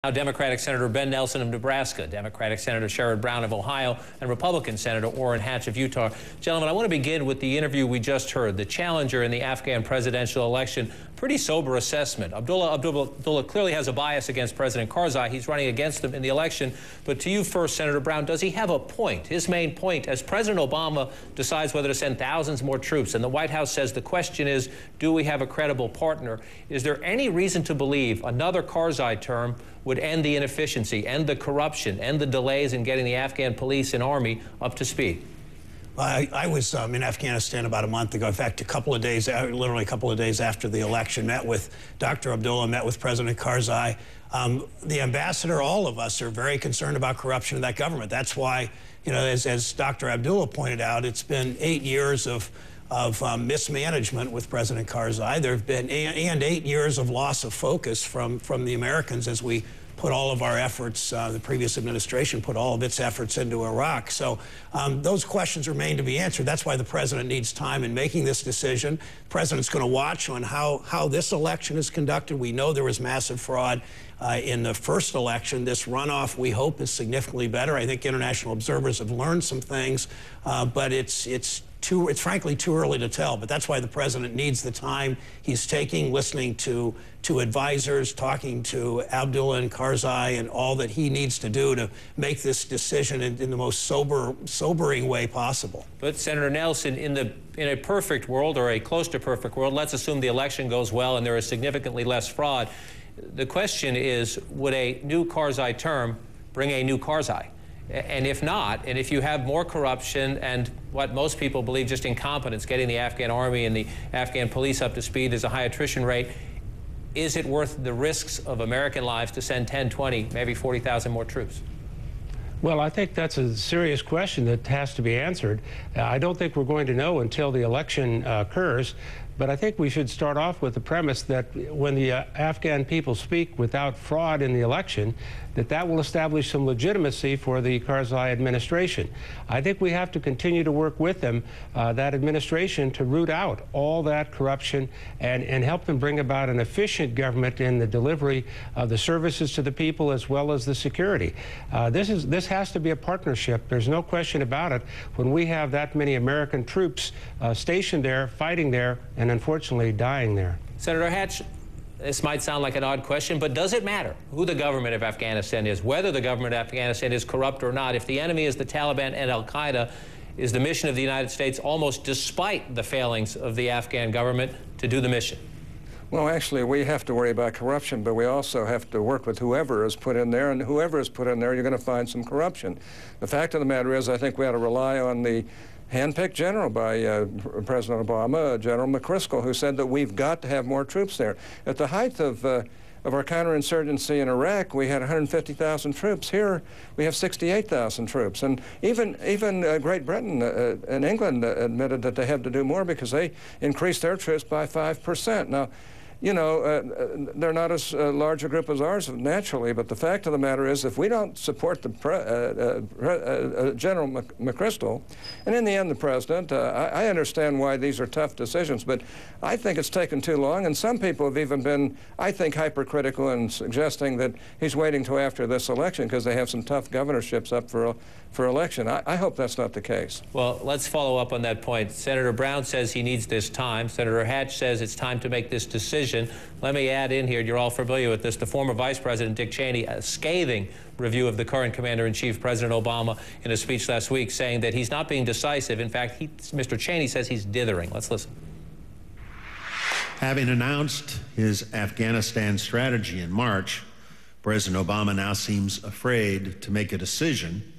Now, Democratic Senator Ben Nelson of Nebraska, Democratic Senator Sherrod Brown of Ohio, and Republican Senator Orrin Hatch of Utah. Gentlemen, I want to begin with the interview we just heard. The challenger in the Afghan presidential election, pretty sober assessment. Abdullah clearly has a bias against President Karzai. He's running against him in the election. But to you first, Senator Brown, does he have a point? His main point, as President Obama decides whether to send thousands more troops, and the White House says the question is, do we have a credible partner? Is there any reason to believe another Karzai term would end the inefficiency, end the corruption, end the delays in getting the Afghan police and army up to speed? I was in Afghanistan about a month ago. In fact, literally a couple of days after the election, met with Dr. Abdullah, met with President Karzai. The ambassador, all of us are very concerned about corruption in that government. That's why, you know, as Dr. Abdullah pointed out, it's been 8 years of mismanagement with President Karzai. There have been 8 years of loss of focus from the Americans as we put all of our efforts, the previous administration put all of its efforts into Iraq. So those questions remain to be answered. That's why the president needs time in making this decision. The president's going to watch on how this election is conducted. We know there was massive fraud in the first election. This runoff, we hope, is significantly better. I think international observers have learned some things, but it's frankly too early to tell. But that's why the president needs the time he's taking, listening to advisors, talking to Abdullah and Karzai, and all that he needs to do to make this decision in the most sobering way possible. But Senator Nelson, in a perfect world, or a close to perfect world, let's assume the election goes well and there is significantly less fraud. The question is, would a new Karzai term bring a new Karzai? And if not, and if you have more corruption and what most people believe just incompetence, getting the Afghan army and the Afghan police up to speed, there's a high attrition rate, is it worth the risks of American lives to send 10, 20, maybe 40,000 more troops? Well, I think that's a serious question that has to be answered. I don't think we're going to know until the election occurs. But I think we should start off with the premise that when the Afghan people speak without fraud in the election, that will establish some legitimacy for the Karzai administration. I think we have to continue to work with them, that administration, to root out all that corruption and help them bring about an efficient government in the delivery of the services to the people as well as the security. This has to be a partnership. There's no question about it. When we have that many American troops stationed there, fighting there, and unfortunately dying there. Senator Hatch, this might sound like an odd question, but does it matter who the government of Afghanistan is, whether the government of Afghanistan is corrupt or not? If the enemy is the Taliban and al-Qaeda, is the mission of the United States, almost despite the failings of the Afghan government, to do the mission? Well, actually, we have to worry about corruption, but we also have to work with whoever is put in there, and whoever is put in there, you're going to find some corruption. The fact of the matter is, I think we ought to rely on the handpicked general by President Obama, General McChrystal, who said that we've got to have more troops there. At the height of our counterinsurgency in Iraq, we had 150,000 troops. Here, we have 68,000 troops. And even Great Britain and England admitted that they have to do more because they increased their troops by 5%. Now, you know, they're not as large a group as ours naturally, but the fact of the matter is, if we don't support the General McChrystal, and in the end the President, I understand why these are tough decisions, but I think it's taken too long, and some people have even been, I think, hypercritical in suggesting that he's waiting till after this election because they have some tough governorships up for election. I hope that's not the case. Well, let's follow up on that point. Senator Brown says he needs this time. Senator Hatch says it's time to make this decision. Let me add in here, you're all familiar with this, the former Vice President Dick Cheney, a scathing review of the current Commander-in-Chief, President Obama, in a speech last week, saying that he's not being decisive. In fact, Mr. Cheney says he's dithering. Let's listen. Having announced his Afghanistan strategy in March, President Obama now seems afraid to make a decision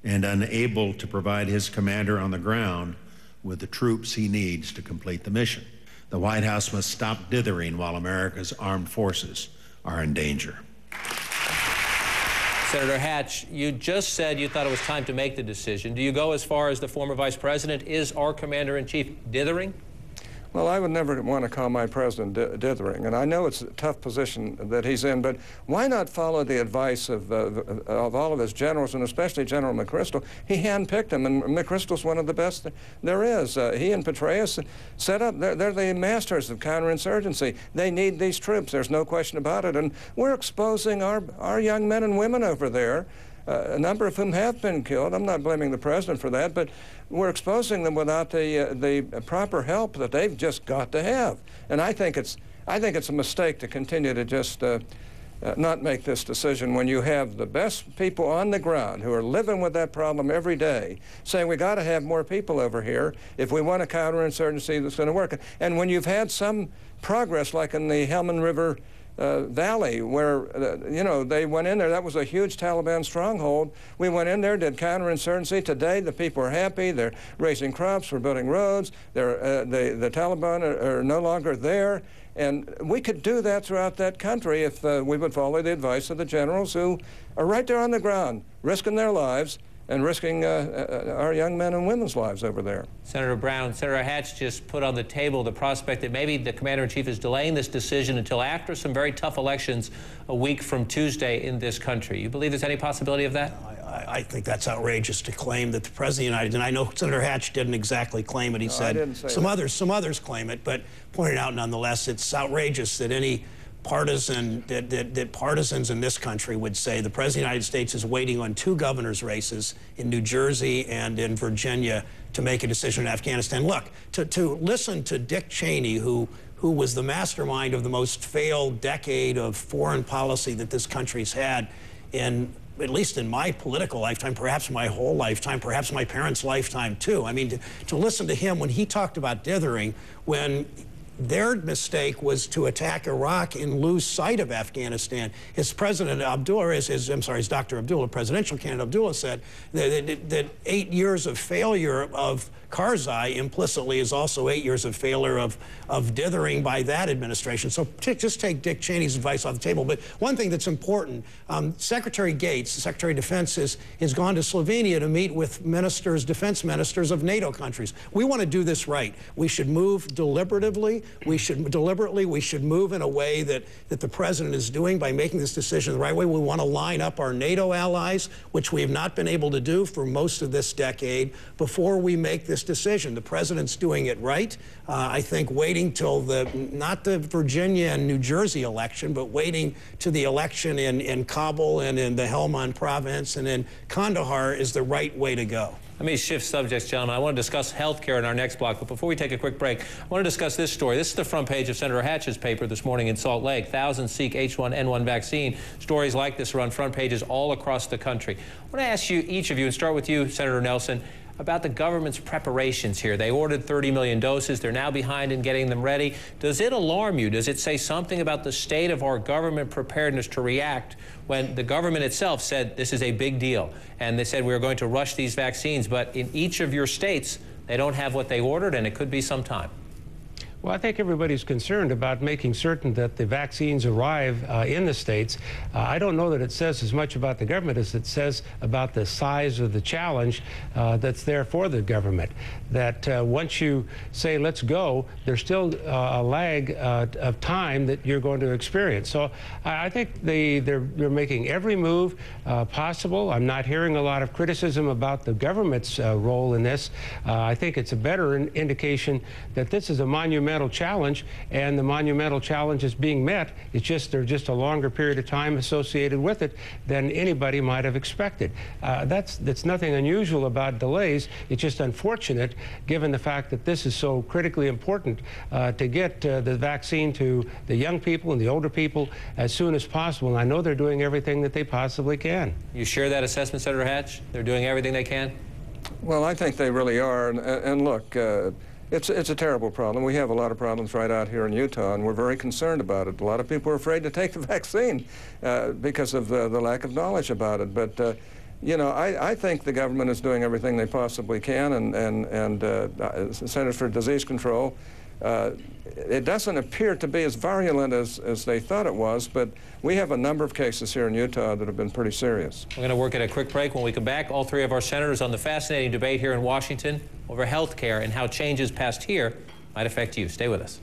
and unable to provide his commander on the ground with the troops he needs to complete the mission. The White House must stop dithering while America's armed forces are in danger. Senator Hatch, you just said you thought it was time to make the decision. Do you go as far as the former Vice President? Is our Commander-in-Chief dithering? Well, I would never want to call my president dithering, and I know it's a tough position that he's in, but why not follow the advice of all of his generals, and especially General McChrystal? He handpicked him, and McChrystal's one of the best there is. He and Petraeus set up, they're the masters of counterinsurgency. They need these troops, there's no question about it, and we're exposing our young men and women over there, a number of whom have been killed. I'm not blaming the president for that, but we're exposing them without the proper help that they've just got to have. And I think it's a mistake to continue to just not make this decision when you have the best people on the ground who are living with that problem every day, saying we got to have more people over here if we want a counterinsurgency that's going to work. And when you've had some progress, like in the Helmand River Valley, where, you know, they went in there. That was a huge Taliban stronghold. We went in there, did counterinsurgency. Today, the people are happy. They're raising crops. We're building roads. The Taliban are no longer there. And we could do that throughout that country if we would follow the advice of the generals who are right there on the ground, risking their lives and risking our young men and women's lives over there. Senator Brown, Senator Hatch just put on the table the prospect that maybe the commander-in-chief is delaying this decision until after some very tough elections a week from Tuesday in this country. You believe there's any possibility of that? I think that's outrageous to claim that the President of the United States, and I know Senator Hatch didn't exactly claim it. He said some others claim it, but pointed out nonetheless, it's outrageous that any partisan, that partisans in this country would say the President of the United States is waiting on 2 governor's races in New Jersey and in Virginia to make a decision in Afghanistan. Look, to listen to Dick Cheney, who was the mastermind of the most failed decade of foreign policy that this country's had, at least in my political lifetime, perhaps my whole lifetime, perhaps my parents' lifetime too. I mean, to listen to him when he talked about dithering, when their mistake was to attack Iraq and lose sight of Afghanistan. His president Abdullah, his Dr. Abdullah, presidential candidate Abdullah said that 8 years of failure of Karzai implicitly is also 8 years of failure of dithering by that administration. So just take Dick Cheney's advice off the table. But one thing that's important, Secretary Gates, the Secretary of Defense, has gone to Slovenia to meet with ministers, defense ministers of NATO countries. We want to do this right. We should move deliberatively. We should move in a way that the president is doing by making this decision the right way. We want to line up our NATO allies, which we have not been able to do for most of this decade, before we make this decision. The president's doing it right. I think waiting till not the Virginia and New Jersey election, but waiting to the election in Kabul and in the Helmand province and in Kandahar is the right way to go. Let me shift subjects, gentlemen. I want to discuss health care in our next block, but before we take a quick break, I want to discuss this story. This is the front page of Senator Hatch's paper this morning in Salt Lake. Thousands seek H1N1 vaccine. Stories like this are on front pages all across the country. I want to ask you, each of you, and start with you, Senator Nelson, about the government's preparations here. They ordered 30 million doses. They're now behind in getting them ready. Does it alarm you? Does it say something about the state of our government preparedness to react when the government itself said this is a big deal? And they said we're going to rush these vaccines, but in each of your states, they don't have what they ordered, and it could be some time. Well, I think everybody's concerned about making certain that the vaccines arrive in the states. I don't know that it says as much about the government as it says about the size of the challenge that's there for the government. That once you say, let's go, there's still a lag of time that you're going to experience. So I think they're making every move possible. I'm not hearing a lot of criticism about the government's role in this. I think it's a better indication that this is a monumental challenge, and the monumental challenge is being met. It's just there's just a longer period of time associated with it than anybody might have expected. That's nothing unusual about delays. It's just unfortunate, given the fact that this is so critically important to get the vaccine to the young people and the older people as soon as possible. And I know they're doing everything that they possibly can. You share that assessment, Senator Hatch? They're doing everything they can? Well, I think they really are. And look, it's a terrible problem. We have a lot of problems right out here in Utah, and we're very concerned about it. A lot of people are afraid to take the vaccine because of the lack of knowledge about it. But you know, I think the government is doing everything they possibly can, and Centers for Disease Control. It doesn't appear to be as virulent as they thought it was, but we have a number of cases here in Utah that have been pretty serious. We're going to work at a quick break. When we come back, all three of our senators on the fascinating debate here in Washington over health care and how changes passed here might affect you. Stay with us.